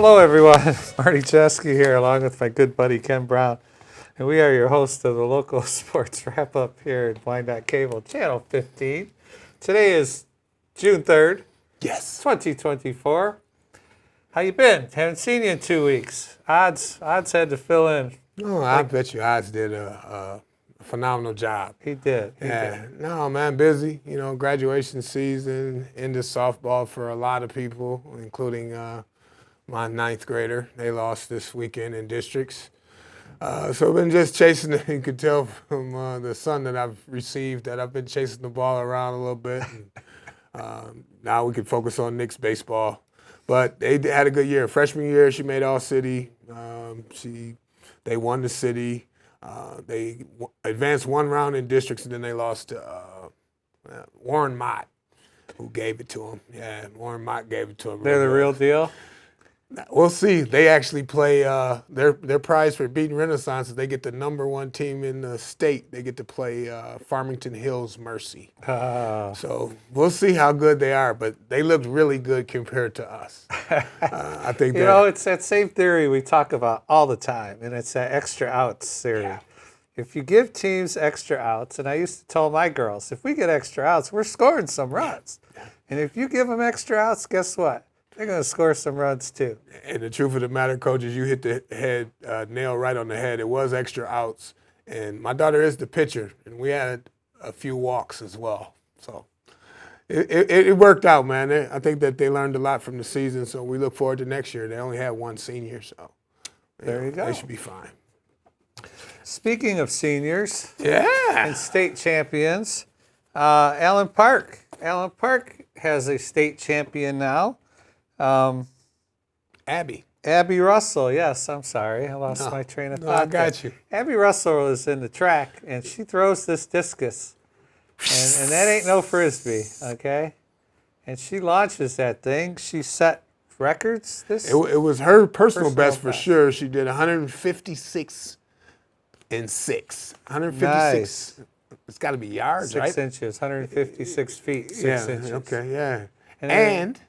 Hello, everyone. Marty Chesky here, along with my good buddy Ken Brown. And we are your hosts of the local sports wrap-up here at Wyandotte Cable, Channel 15. Today is June 3rd, Yes. 2024. How you been? Haven't seen you in 2 weeks. Odds had to fill in. Oh, I bet you Odds did a phenomenal job. He did. No, man, busy. You know, graduation season, into softball for a lot of people, including my ninth grader. They lost this weekend in districts. So I've been just chasing it. You could tell from the son that I've received that I've been chasing the ball around a little bit. And, now we can focus on Knicks baseball. But they had a good year. Freshman year, she made All-City. They won the city. They advanced one round in districts, and then they lost to Warren Mott, who gave it to them. Yeah, Warren Mott gave it to them. They're the real deal? We'll see. They actually play their prize for beating Renaissance is they get the number one team in the state. They get to play Farmington Hills Mercy. So we'll see how good they are, but they looked really good compared to us. I think it's that same theory we talk about all the time, and it's that extra outs theory. Yeah. If you give teams extra outs, and I used to tell my girls, if we get extra outs, we're scoring some runs. Yeah. And if you give them extra outs, guess what? They're going to score some runs too. And the truth of the matter, coaches, you hit the head nail right on the head. It was extra outs. And my daughter is the pitcher, and we had a few walks as well. So it worked out, man. I think that they learned a lot from the season, so we look forward to next year. They only had one senior, so there you go. They should be fine. Speaking of seniors Yeah. and state champions, Allen Park. Allen Park has a state champion now. Abby Russell, yes, I'm sorry. I lost my train of thought. I got you. Abby Russell is in the track, and she throws this discus. And that ain't no Frisbee, okay? And she launches that thing. She set records. It was her personal best for sure. She did 156 and 6. 156. Nice. It's got to be yards, 6 right? inches, 156 feet, 6 inches. Okay, yeah. And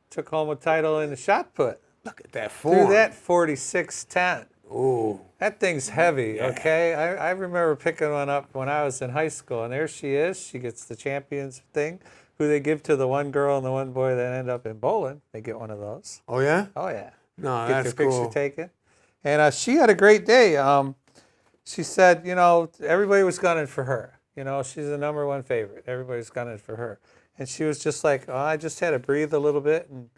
took home a title in the shot put. Look at that form. Threw that 46-10. Ooh. That thing's heavy, Yeah. okay? I remember picking one up when I was in high school, and there she is. She gets the champions thing, who they give to the one girl and the one boy that end up in bowling. They get one of those. Oh, yeah? Oh, yeah. No, Get that's their cool. picture taken. And she had a great day. She said, everybody was gunning for her. She's the number one favorite. Everybody's gunning for her. And she was just like, I just had to breathe a little bit and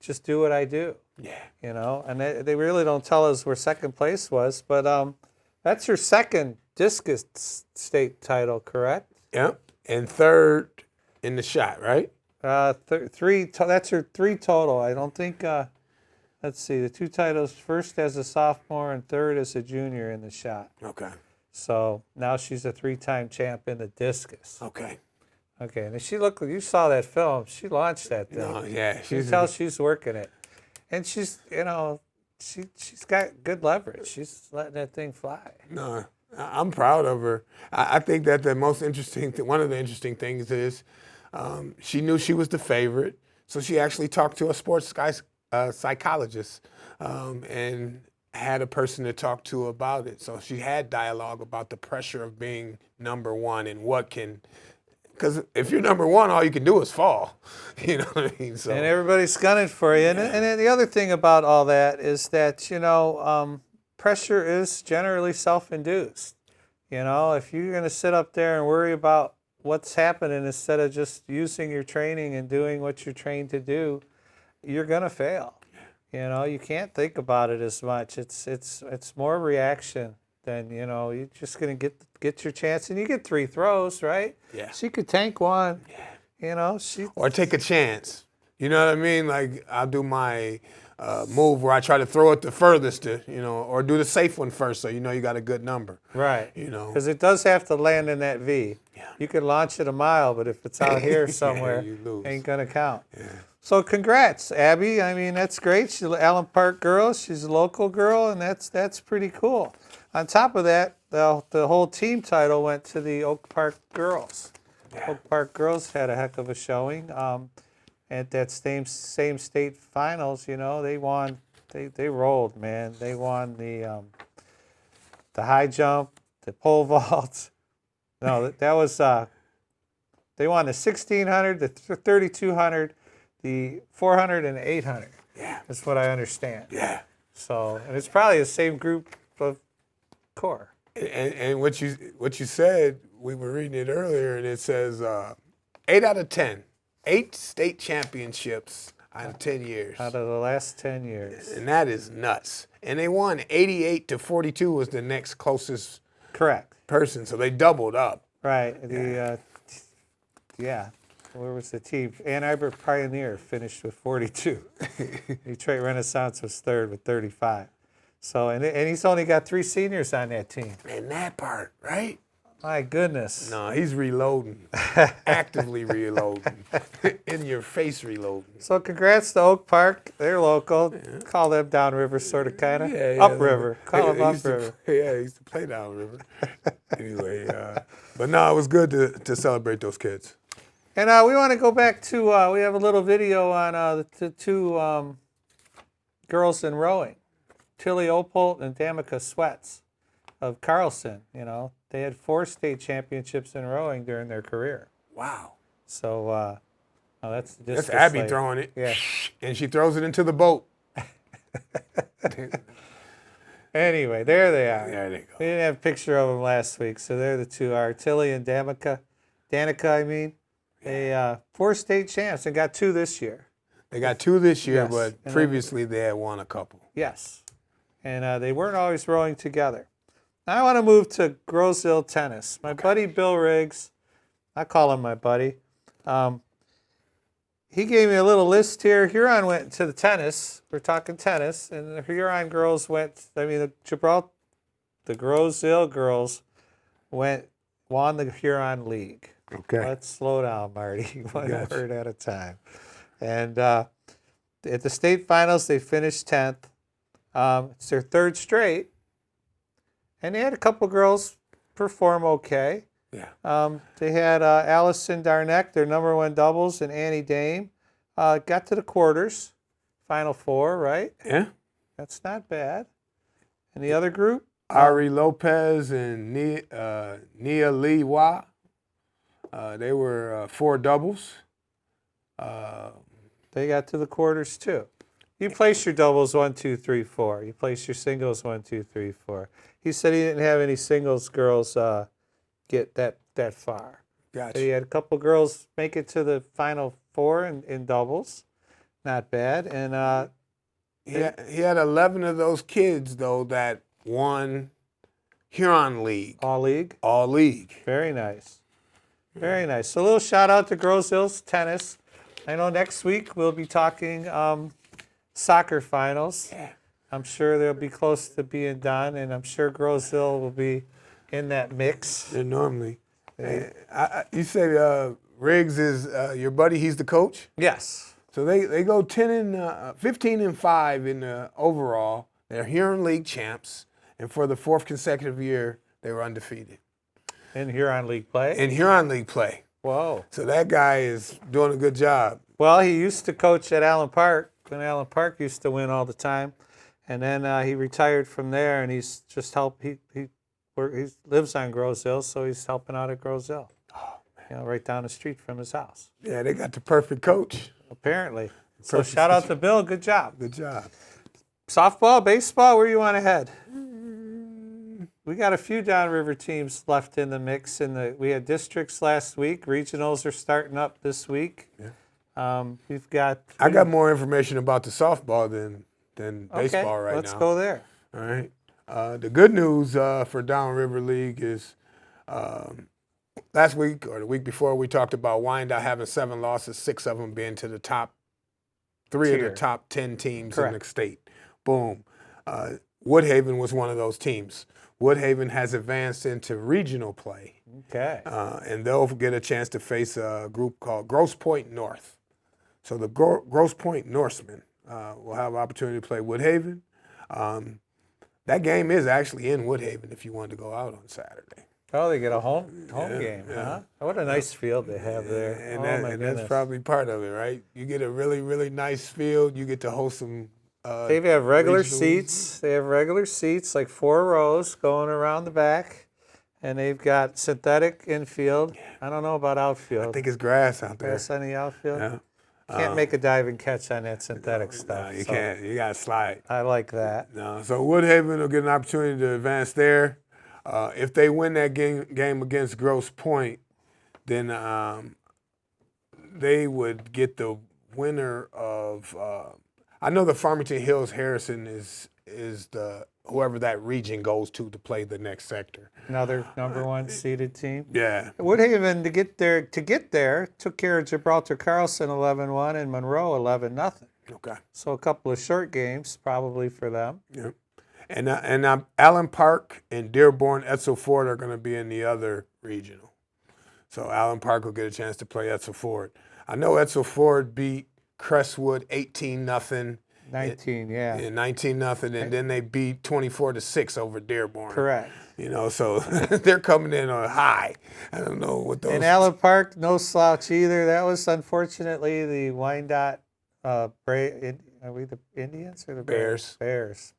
just do what I do. Yeah. And they really don't tell us where second place was, but that's her second discus state title, correct? Yep. And third in the shot, right? Three. That's her 3 total. I don't think. Let's see. The 2 titles: first as a sophomore and third as a junior in the shot. Okay. So now she's a 3-time champ in the discus. Okay. Okay, and you saw that film. She launched that thing. No, yeah. You can tell she's working it. And she's, she's got good leverage. She's letting that thing fly. No, I'm proud of her. I think that the most interesting, one of the interesting things is she knew she was the favorite, so she actually talked to a sports psychologist and had a person to talk to about it. So she had dialogue about the pressure of being number one and what can. Because if you're number one, all you can do is fall. You know what I mean? So. And everybody's gunning for you. And then the other thing about all that is that, pressure is generally self-induced. If you're going to sit up there and worry about what's happening instead of just using your training and doing what you're trained to do, you're going to fail. You can't think about it as much. It's more reaction. Then you're just gonna get your chance, and you get 3 throws, right? Yeah. She could tank one. Yeah. Or take a chance. You know what I mean? Like I'll do my move where I try to throw it the furthest, or do the safe one first, so you got a good number. Right. Because it does have to land in that V. Yeah. You could launch it a mile, but if it's out here somewhere, you lose. ain't gonna count. Yeah. So congrats, Abby. I mean, that's great. She's an Allen Park girl. She's a local girl, and that's pretty cool. On top of that, the whole team title went to the Oak Park girls. Yeah. Oak Park girls had a heck of a showing. at that same state finals, you know, they won. They rolled, man. They won the high jump, the pole vault. No, that was they won the 1600, the 3200, the 400, and the 800. Yeah. That's what I understand. Yeah. So, and it's probably the same group of core. And what you said, we were reading it earlier, and it says 8 out of 10, 8 state championships out of 10 years. Out of the last 10 years. And that is nuts. And they won 88 to 42 was the next closest Correct. person, so they doubled up. Right. Yeah. Where was the team? Ann Arbor Pioneer finished with 42. Detroit Renaissance was third with 35. So, and he's only got 3 seniors on that team. And that part, right? My goodness. No, he's reloading, actively reloading, in your face reloading. So congrats to Oak Park. They're local. Yeah. Call them downriver, sort of, kind of. Yeah, upriver. Call them upriver. Yeah, he used to play downriver. Anyway, but no, it was good to celebrate those kids. And we want to go back to, we have a little video on the 2 girls in rowing, Tilly Opolt and Damica Sweats of Carlson. You know, they had 4 state championships in rowing during their career. Wow. So that's Abby throwing it. Yeah. And she throws it into the boat. Anyway, there they are. There they go. We didn't have a picture of them last week, so there the 2 are. Tilly and Danica, I mean. They 4 state champs and got 2 this year. They got 2 this year, yes. But and previously they had won a couple. Yes. And they weren't always rowing together. Now I want to move to Grosville tennis. My buddy Bill Riggs, I call him my buddy. He gave me a little list here. Huron went to the tennis. We're talking tennis. And the Huron girls went, the Grosville girls won the Huron League. Okay. Let's slow down, Marty. One word at a time. And at the state finals, they finished 10th. It's their 3rd straight. And they had a couple girls perform okay. Yeah. They had Allison Darneck, their #1 doubles, and Annie Dame. Got to the quarters, Final 4, right? Yeah. That's not bad. And the other group? Ari Lopez and Nia Lee Wah. They were 4 doubles. They got to the quarters too. You place your doubles 1, 2, 3, 4. You place your singles 1, 2, 3, 4. He said he didn't have any singles girls get that far. Gotcha. So he had a couple girls make it to the Final 4 in doubles. Not bad. And he had 11 of those kids though that won Huron League. All league. All league. Very nice. Very nice. So a little shout out to Grosville's tennis. I know next week we'll be talking soccer finals. Yeah. I'm sure they'll be close to being done, and I'm sure Grosville will be in that mix. They're normally. You say Riggs is your buddy. He's the coach. Yes. So they go 15-5 in the overall. They're Huron League champs, and for the 4th consecutive year, they were undefeated. In Huron League play? In Huron League play. Whoa. So that guy is doing a good job. Well, he used to coach at Allen Park when Allen Park used to win all the time. And then he retired from there, and he's just he lives on Grosville, so he's helping out at Grosville. Oh, man. You know, right down the street from his house. Yeah, they got the perfect coach. Apparently. So shout out to Bill. Good job. Good job. Softball, baseball, where you want to head? We got a few downriver teams left in the mix. We had districts last week. Regionals are starting up this week. Yeah. We've got. I got more information about the softball than baseball right now. Let's go there. All right. The good news for Downriver League is last week or the week before we talked about Wyandotte having 7 losses, 6 of them being to the top 3 of the top 10 teams Correct. in the state. Boom. Woodhaven was one of those teams. Woodhaven has advanced into regional play. Okay. And they'll get a chance to face a group called Grosse Pointe North. So the Grosse Pointe Norsemen will have an opportunity to play Woodhaven. That game is actually in Woodhaven if you wanted to go out on Saturday. Oh, they get a home game, yeah. huh? What a nice field they have there. And, Oh, that, my and goodness. that's probably part of it, right? You get a really, really nice field. You get to host some. They have regular regionals. seats. They have regular seats, like 4 rows going around the back. And they've got synthetic infield. I don't know about outfield. I think it's grass out there. Grass on the outfield? Yeah. Can't make a diving catch on that synthetic stuff. No, you so can't. You got to slide. I like that. No. So Woodhaven will get an opportunity to advance there. If they win that game against Grosse Pointe, then they would get the winner of. I know the Farmington Hills Harrison is the whoever that region goes to play the next sector. Another number 1 seeded team. Yeah. Woodhaven to get there took care of Gibraltar Carlson 11-1 and Monroe 11-0. Okay. So a couple of short games probably for them. Yeah. And Allen Park and Dearborn Etzel Ford are going to be in the other regional. So Allen Park will get a chance to play Etzel Ford. I know Etzel Ford beat Crestwood 18-0. 19, yeah. 19-0, and then they beat 24-6 over Dearborn. Correct. You know, so they're coming in on a high. I don't know what those. And Allen Park, no slouch either. That was unfortunately the Wyandotte are we the Indians or the Bears? Bears.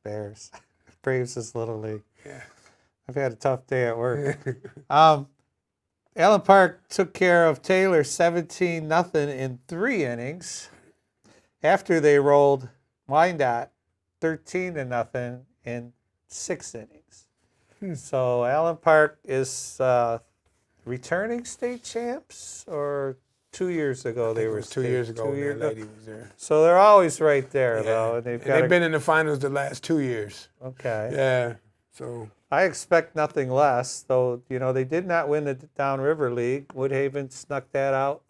Braves is Little League. Yeah. I've had a tough day at work. Allen Park took care of Taylor 17-0 in 3 innings after they rolled Wyandotte 13-0 in 6 innings. So Allen Park is returning state champs, or 2 years ago they were 2 years ago. 2 years ago. Lady was there. So they're always right there, though. And they've been in the finals the last 2 years. Okay. Yeah. So I expect nothing less, though. You know, they did not win the Downriver League. Woodhaven snuck that out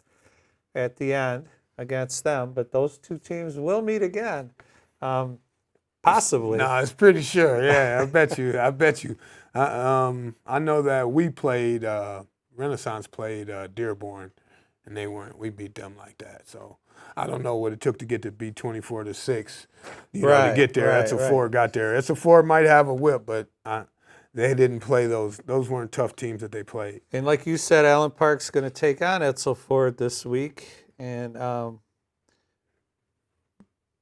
at the end against them, but those 2 teams will meet again, possibly. No, it's pretty sure. Yeah, I bet you. I know that we played Renaissance played Dearborn, and they weren't. We beat them like that. So I don't know what it took to get to beat 24-6. You know, to get there. Etzel Ford got there. Etzel Ford might have a whip, but they didn't play those. Those weren't tough teams that they played. And like you said, Allen Park's going to take on Etzel Ford this week, and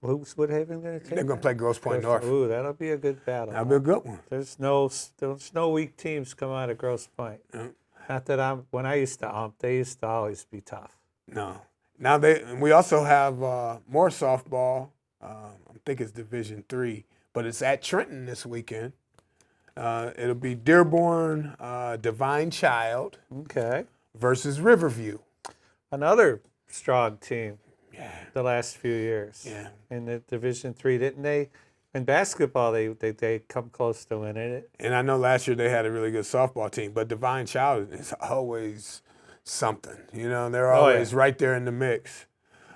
who's Woodhaven going to take? They're going to play Grosse Pointe North. Ooh, that'll be a good battle. That'll be a good one. There's no weak teams come out of Grosse Pointe. Yeah. Not that when I used to ump, they used to always be tough. No. Now we also have more softball. I think it's Division III, but it's at Trenton this weekend. It'll be Dearborn Divine Child versus Riverview. Another strong team. Yeah. The last few years. Yeah. In the Division III, didn't they? In basketball, they come close to winning it. And I know last year they had a really good softball team, but Divine Child is always something. You know, they're always right there in the mix.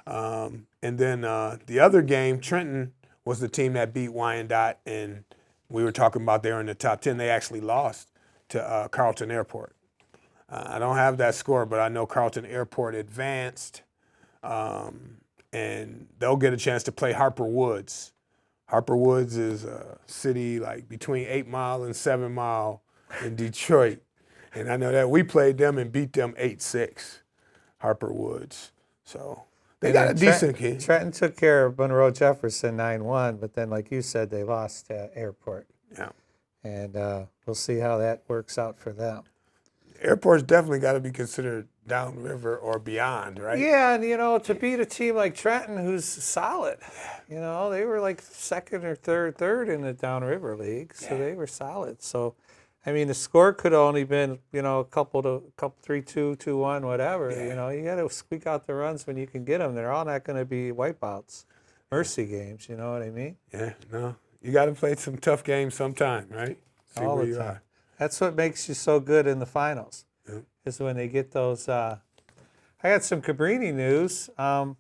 And then the other game, Trenton was the team that beat Wyandotte, and we were talking about they were in the top 10. They actually lost to Carlton Airport. I don't have that score, but I know Carlton Airport advanced, and they'll get a chance to play Harper Woods. Harper Woods is a city like between 8 Mile and 7 Mile in Detroit. And I know that we played them and beat them 8-6, Harper Woods. So they got a decent kid. Trenton took care of Monroe Jefferson 9-1, but then, like you said, they lost to Airport. Yeah. And we'll see how that works out for them. Airport's definitely got to be considered downriver or beyond, right? Yeah, and, you know, to beat a team like Trenton who's solid, you know, they were like second or third in the Downriver League, so they were solid. So, I mean, the score could have only been, you know, a couple 3-2, 2-1, whatever. Yeah. You know, you got to squeak out the runs when you can get them. They're all not going to be wipeouts, mercy games. You know what I mean? Yeah, no. You got to play some tough games sometime, right? See all where the you time. are. That's what makes you so good in the finals. Yep. Is when they get those. I got some Cabrini news. Well,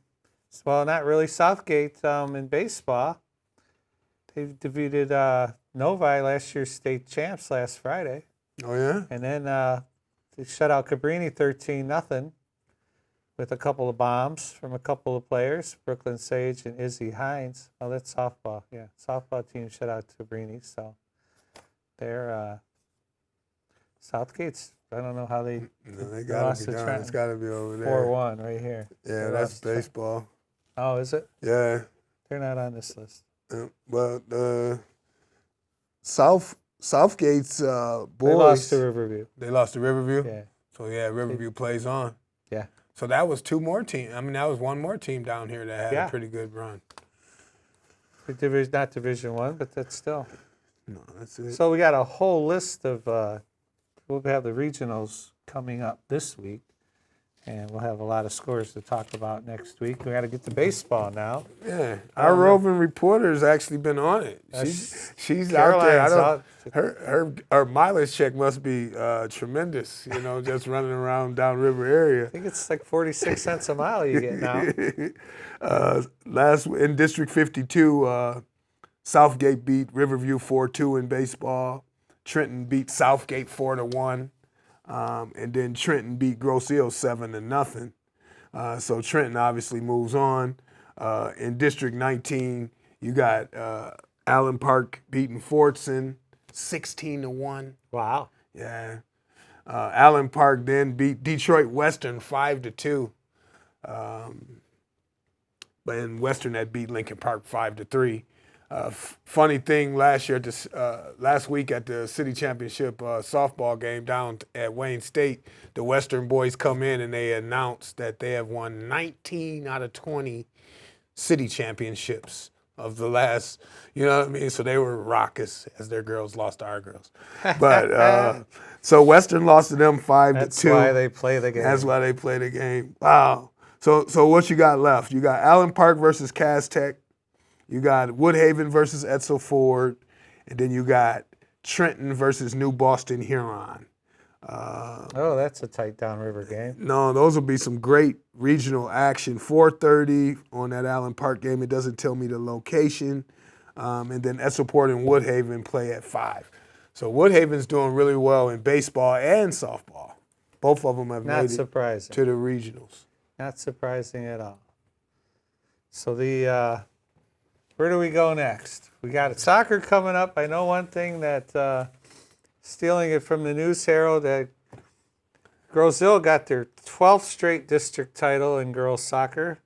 not really. Southgate in baseball. They defeated Novi, last year's state champs, last Friday. Oh, yeah? And then they shut out Cabrini 13-0 with a couple of bombs from a couple of players, Brooklyn Sage and Izzy Hines. Oh, that's softball. Yeah, softball team shut out Cabrini. So they're Southgate's I don't know how they No, they lost got to be to gone. Trenton. It's got to be over there. 4-1 right here. Yeah, They that's lost to Trenton. baseball. Oh, is it? Yeah. They're not on this list. Well, Southgate's boys. They lost to Riverview. They lost to Riverview? Yeah. So, yeah, Riverview plays on. Yeah. So that was two more teams. I mean, that was one more team down here that had a pretty good run. Not Division I, but that's still. No, that's it. So we got a whole list of, we'll have the regionals coming up this week, and we'll have a lot of scores to talk about next week. We got to get to baseball now. Yeah, our roving reporter's actually been on it. She's out there. Her mileage check must be tremendous. You know, just running around downriver area. I think it's like 46 cents a mile you get now. In District 52, Southgate beat Riverview 4-2 in baseball. Trenton beat Southgate 4-1. And then Trenton beat Grosse Ile 7-0. So Trenton obviously moves on. In District 19, you got Allen Park beating Fortson 16-1. Wow. Yeah. Allen Park then beat Detroit Western 5-2. And Western had beat Lincoln Park 5-3. Funny thing, last week at the city championship softball game down at Wayne State, the Western boys come in and they announced that they have won 19 out of 20 city championships of the last, you know what I mean? So they were raucous as their girls lost to our girls. But so Western lost to them 5-2. That's why they play the game. That's why they play the game. Wow. So what you got left? You got Allen Park versus Cass Tech. You got Woodhaven versus Edsel Ford, and then you got Trenton versus New Boston Huron. Oh, that's a tight downriver game. No, those will be some great regional action. 4:30 on that Allen Park game. It doesn't tell me the location. And then Edsel and Woodhaven play at 5. So Woodhaven's doing really well in baseball and softball. Both of them have made it to the regionals. Not surprising at all. So where do we go next? We got soccer coming up. I know one thing that, stealing it from the News Herald, that Grosse Ile got their 12th straight district title in girls soccer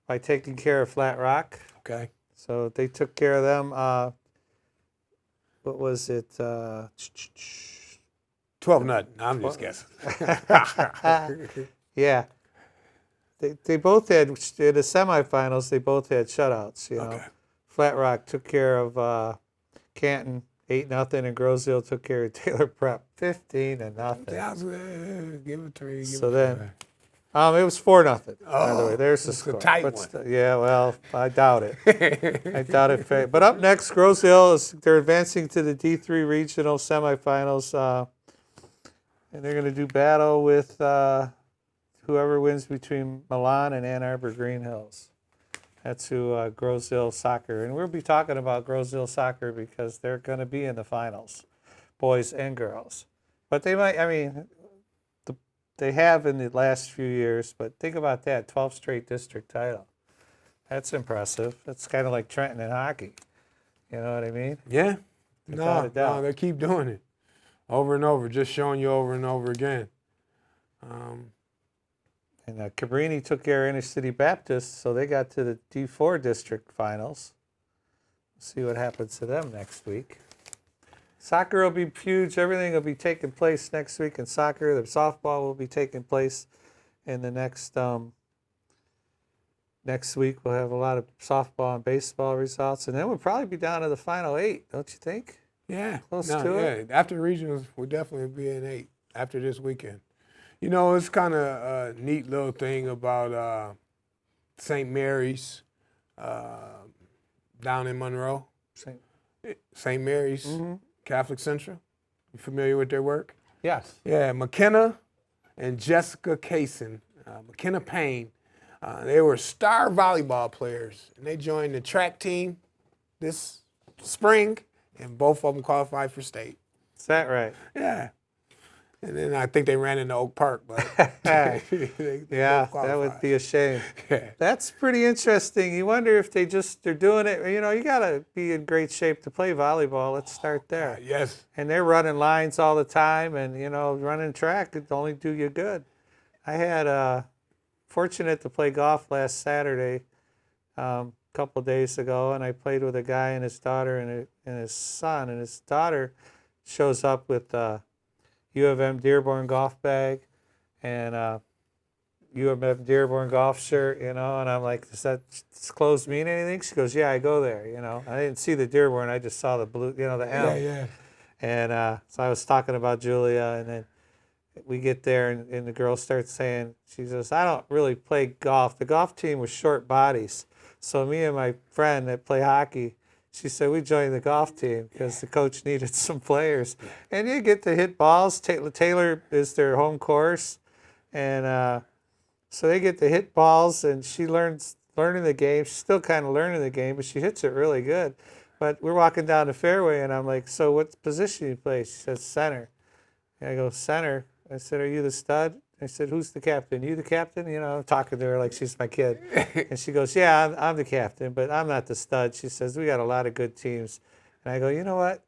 by taking care of Flat Rock. Okay. So they took care of them. What was it? 12-0. I'm just guessing. Yeah. They both had, in the semifinals, they both had shutouts, you know. Okay. Flat Rock took care of Canton 8-0, and Grosse Ile took care of Taylor Prep 15-0. Give it 3. So then, it was 4-0. By the way, there's the it's score. a tight But one. yeah, well, I doubt it. I doubt it. But up next, Grosse Ile they're advancing to the D3 regional semifinals, and they're going to do battle with whoever wins between Milan and Ann Arbor Green Hills. That's who Grosse Ile Soccer. And we'll be talking about Grosse Ile Soccer because they're going to be in the finals, boys and girls. But they might, they have in the last few years, but think about that, 12 straight district title. That's impressive. That's kind of like Trenton in hockey. You know what I mean? Yeah. Without a doubt. No, they keep doing it over and over, just showing you over and over again. And Cabrini took care of Inner City Baptist, so they got to the D4 district finals. We'll see what happens to them next week. Soccer will be huge. Everything will be taking place next week in soccer. The softball will be taking place in the next week. We'll have a lot of softball and baseball results, and then we'll probably be down to the final 8, don't you think? Yeah. Close to it. After regionals, we'll definitely be in 8 after this weekend. You know, it's kind of a neat little thing about St. Mary's down in Monroe. St. Mary's Catholic Central. You familiar with their work? Yes. Yeah, McKenna and Jessica Kaysen, McKenna Payne, they were star volleyball players, and they joined the track team this spring, and both of them qualified for state. Is that right? Yeah. And then I think they ran into Oak Park, but Yeah, they that qualified. would be a shame. Yeah. That's pretty interesting. You wonder if they're doing it. You know, you got to be in great shape to play volleyball. Let's start there. Yes. And they're running lines all the time, and you know, running track could only do you good. I had fortunate to play golf last Saturday, a couple of days ago, and I played with a guy and his daughter and his son, and his daughter shows up with U of M Dearborn golf bag and U of M Dearborn golf shirt, you know, and I'm like, does this clothes mean anything? She goes, yeah, I go there, you know. I didn't see the Dearborn, I just saw the blue, you know, the M. Yeah. And so I was talking about Julia, and then we get there, and the girl starts saying, she says, I don't really play golf. The golf team was short bodies. So me and my friend that play hockey, she said, we joined the golf team because the coach needed some players. And you get to hit balls. Taylor is their home course. And so they get to hit balls, and she learning the game. She's still kind of learning the game, but she hits it really good. But we're walking down the fairway, and I'm like, so what position do you play? She says, center. And I go, center? I said, are you the stud? I said, who's the captain? You the captain? You know, I'm talking to her like she's my kid. And she goes, yeah, I'm the captain, but I'm not the stud. She says, we got a lot of good teams. And I go, you know what?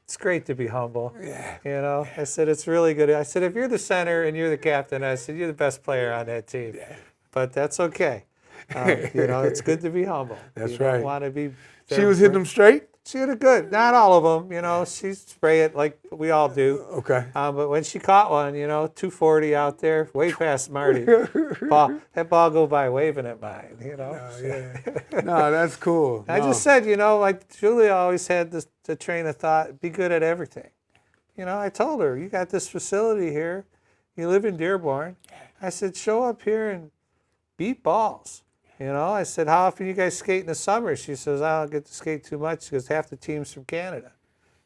It's great to be humble. Yeah. You know, I said, it's really good. I said, if you're the center and you're the captain, I said, you're the best player on that team. Yeah. But that's okay. You know, it's good to be humble. That's you right. Don't want to be. She was hitting them straight? She hit it good. Not all of them, you know. She spray it like we all do. Okay. But when she caught one, you know, 240 out there, way past Marty. That ball go by waving at mine, you know. No, that's cool. I just said, you know, like Julia always had the train of thought, be good at everything. You know, I told her, you got this facility here. You live in Dearborn. I said, show up here and beat balls. You know, I said, how often you guys skate in the summer? She says, I don't get to skate too much because half the team's from Canada,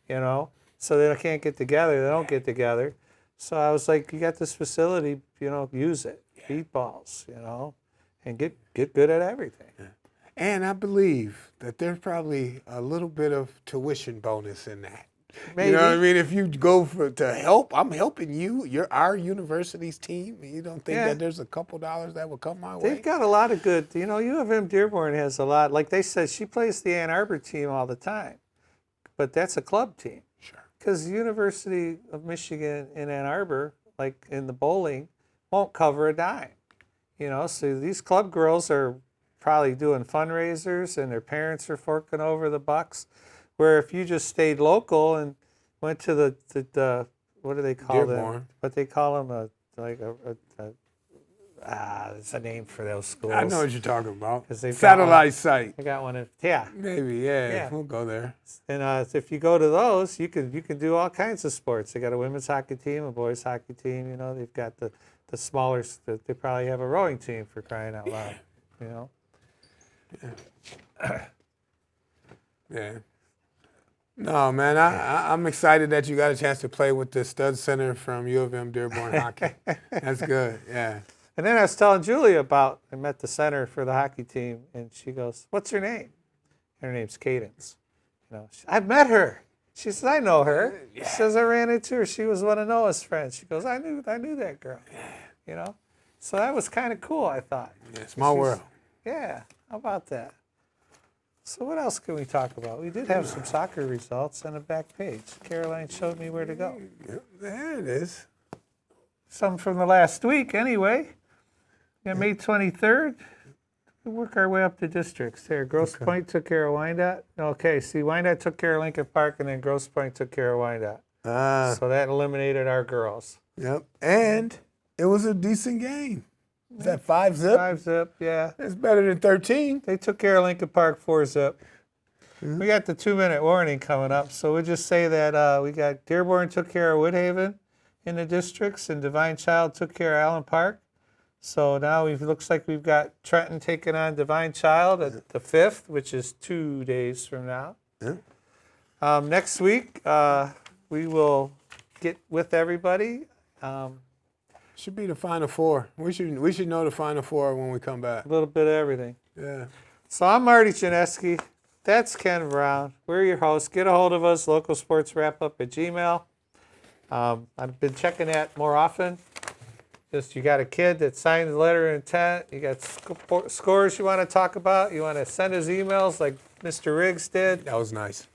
you know, so they can't get together. They don't get together. So I was like, you got this facility, you know, use it. Beat balls, you know, and get good at everything. Yeah. And I believe that there's probably a little bit of tuition bonus in that. Maybe. You know what I mean? If you go to help, I'm helping you. You're our university's team. You don't think that there's a couple dollars that will come my way? They've got a lot of good, you know, U of M Dearborn has a lot. Like they said, she plays the Ann Arbor team all the time, but that's a club team. Sure. Because the University of Michigan in Ann Arbor, like in the bowling, won't cover a dime. You know, so these club girls are probably doing fundraisers, and their parents are forking over the bucks. Where if you just stayed local and went to the what do they call Dearborn. them? What they call them? There's a name for those schools. I know what you're talking about. They've Satellite site. I got one. Yeah. Maybe, yeah. We'll go there. And if you go to those, you can do all kinds of sports. They got a women's hockey team, a boys hockey team. You know, they've got the smaller. They probably have a rowing team for crying out loud. You know. Yeah. No, man, I'm excited that you got a chance to play with the stud center from U of M Dearborn hockey. That's good, yeah. And then I was telling Julia I met the center for the hockey team, and she goes, what's her name? And her name's Cadence. You know, I've met her. She says, I know her. Yeah. She says, I ran into her. She was one of Noah's friends. She goes, I knew that girl. You know? So that was kind of cool, I thought. Yeah, small world. Yeah, how about that? So what else can we talk about? We did have some soccer results on the back page. Caroline showed me where to go. There it is. Some from the last week, anyway. Yeah, May 23rd. We work our way up to districts. Here, Grosse Pointe took care of Wyandotte. Okay, see, Wyandotte took care of Lincoln Park, and then Grosse Pointe took care of Wyandotte. So that eliminated our girls. Yep, and it was a decent game. Is that 5-zip? 5-zip, yeah. That's better than 13. They took care of Lincoln Park 4-zip. We got the 2-minute warning coming up, so we'll just say that we got Dearborn took care of Woodhaven in the districts, and Divine Child took care of Allen Park. So now it looks like we've got Trenton taking on Divine Child at the 5th, which is 2 days from now. Yeah. Next week, we will get with everybody. Should be the Final Four. We should know the Final Four when we come back. A little bit of everything. Yeah. So I'm Marty Janeski. That's Ken Brown. We're your hosts. Get a hold of us, localsportswrapup@gmail.com. I've been checking that more often. Just you got a kid that signed the letter of intent. You got scores you want to talk about. You want to send us emails like Mr. Riggs did. That was nice.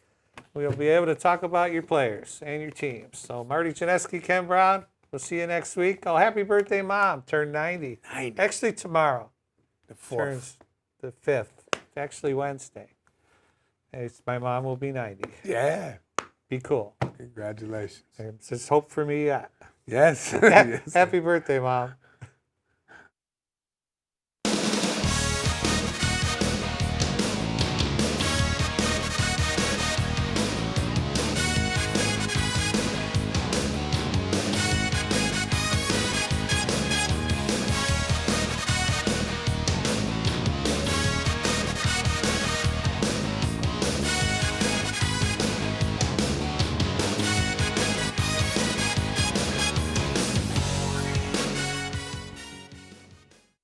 We'll be able to talk about your players and your teams. So Marty Janeski, Ken Brown, we'll see you next week. Oh, happy birthday, Mom. Turned 90. 90. Actually, tomorrow. The 4th. Turns the 5th. It's actually Wednesday. My mom will be 90. Yeah. Be cool. Congratulations. There's hope for me yet. Yes. Yes. Happy birthday, Mom.